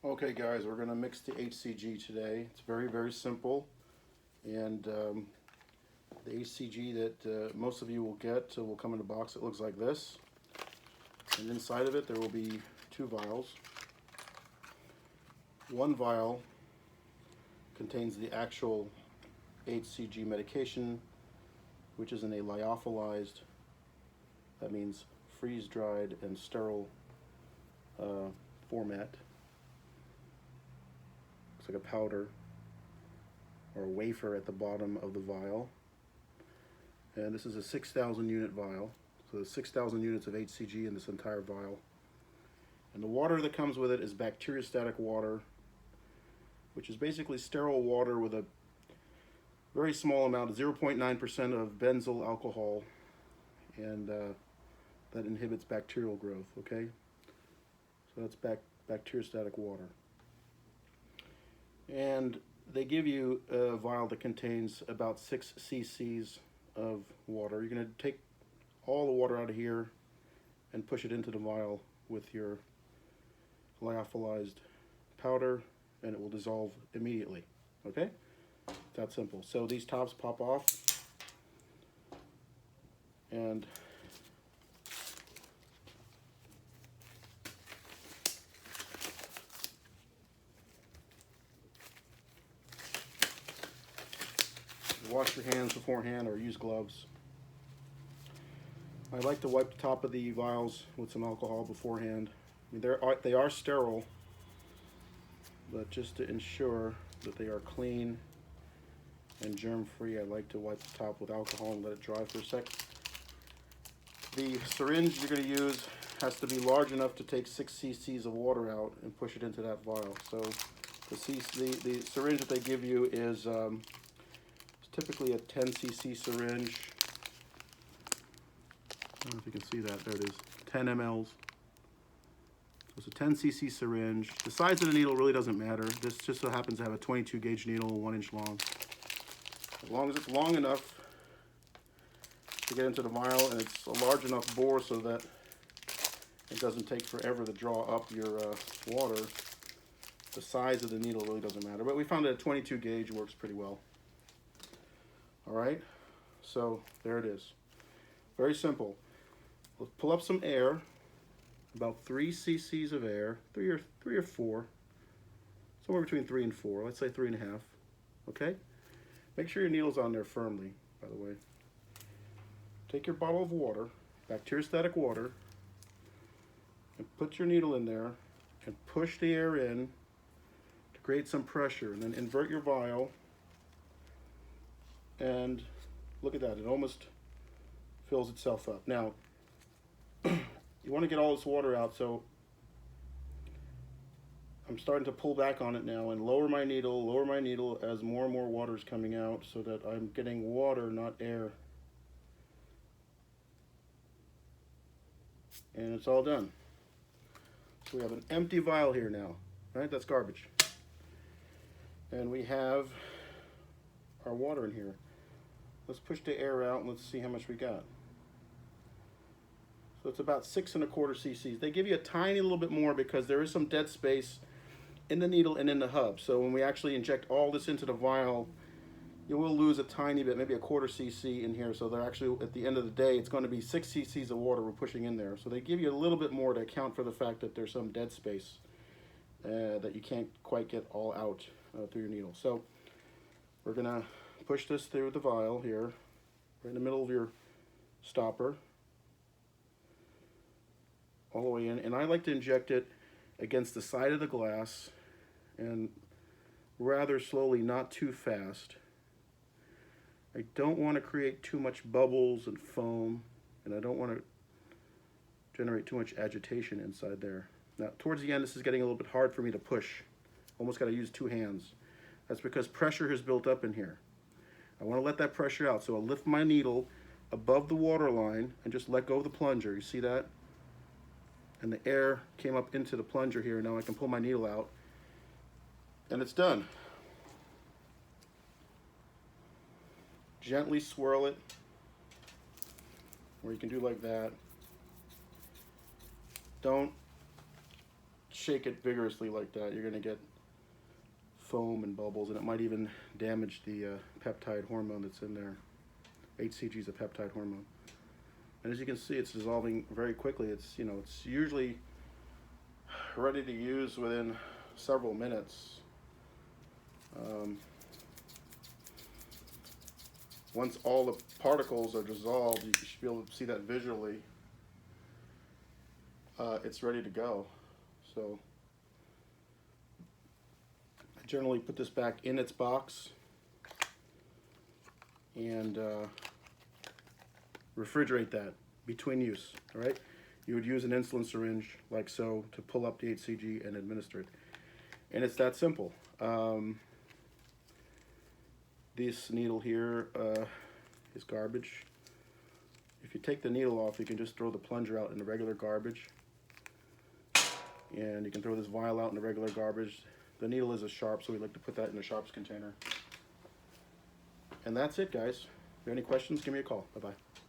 Okay guys, we're going to mix the HCG today. It's very, very simple. And the HCG that most of you will get will come in a box that looks like this. And inside of it there will be 2 vials. One vial contains the actual HCG medication, which is in a lyophilized, that means freeze-dried and sterile format. Looks like a powder or a wafer at the bottom of the vial. And this is a 6,000 unit vial. So there's 6,000 units of HCG in this entire vial. And the water that comes with it is bacteriostatic water, which is basically sterile water with a very small amount, 0.9% of benzyl alcohol, and that inhibits bacterial growth, okay? So that's bacteriostatic water. And they give you a vial that contains about 6 cc's of water. You're going to take all the water out of here and push it into the vial with your lyophilized powder, and it will dissolve immediately, okay? That simple. So these tops pop off, and wash your hands beforehand or use gloves. I like to wipe the top of the vials with some alcohol beforehand. I mean, they are sterile, but just to ensure that they are clean and germ-free, I like to wipe the top with alcohol and let it dry for a sec. The syringe you're going to use has to be large enough to take 6 cc's of water out and push it into that vial. So the syringe that they give you is typically a 10 cc syringe. I don't know if you can see that. There it is, 10 mLs. So it's a 10 cc syringe. The size of the needle really doesn't matter. This just so happens to have a 22 gauge needle, 1 inch long. As long as it's long enough to get into the vial and it's a large enough bore so that it doesn't take forever to draw up your water, the size of the needle really doesn't matter. But we found that a 22 gauge works pretty well. All right, so there it is. Very simple. Let's pull up some air, about 3 cc's of air, three or four, somewhere between 3 and 4. Let's say 3.5. Okay. Make sure your needle's on there firmly, by the way. Take your bottle of water, bacteriostatic water, and put your needle in there and push the air in to create some pressure, and then invert your vial. And look at that, it almost fills itself up. Now, you want to get all this water out, so I'm starting to pull back on it now and lower my needle as more and more water is coming out so that I'm getting water, not air. And it's all done. So we have an empty vial here now, right? That's garbage. And we have our water in here. Let's push the air out and let's see how much we got. So it's about 6.25 cc's. They give you a tiny little bit more because there is some dead space in the needle and in the hub. So when we actually inject all this into the vial, you will lose a tiny bit, maybe 1/4 cc in here. So they're actually, at the end of the day, it's going to be 6 cc's of water we're pushing in there. So they give you a little bit more to account for the fact that there's some dead space that you can't quite get all out through your needle. So we're going to push this through the vial here, right in the middle of your stopper, all the way in. And I like to inject it against the side of the glass and rather slowly, not too fast. I don't want to create too much bubbles and foam, and I don't want to generate too much agitation inside there. Now, towards the end, this is getting a little bit hard for me to push. Almost got to use 2 hands. That's because pressure has built up in here. I want to let that pressure out, so I'll lift my needle above the water line and just let go of the plunger. You see that? And the air came up into the plunger here. Now I can pull my needle out, and it's done. Gently swirl it, or you can do like that. Don't shake it vigorously like that, you're going to get foam and bubbles, and it might even damage the peptide hormone that's in there. HCG is a peptide hormone. And as you can see, it's dissolving very quickly. It's, you know, it's usually ready to use within several minutes. Once all the particles are dissolved, you should be able to see that visually. It's ready to go. So I generally put this back in its box and refrigerate that between use. All right, you would use an insulin syringe like so to pull up the HCG and administer it, and it's that simple. This needle here is garbage. If you take the needle off, you can just throw the plunger out in the regular garbage, and you can throw this vial out in the regular garbage. The needle is a sharp, so we like to put that in a sharps container. And that's it, guys. If you have any questions, give me a call. Bye-bye.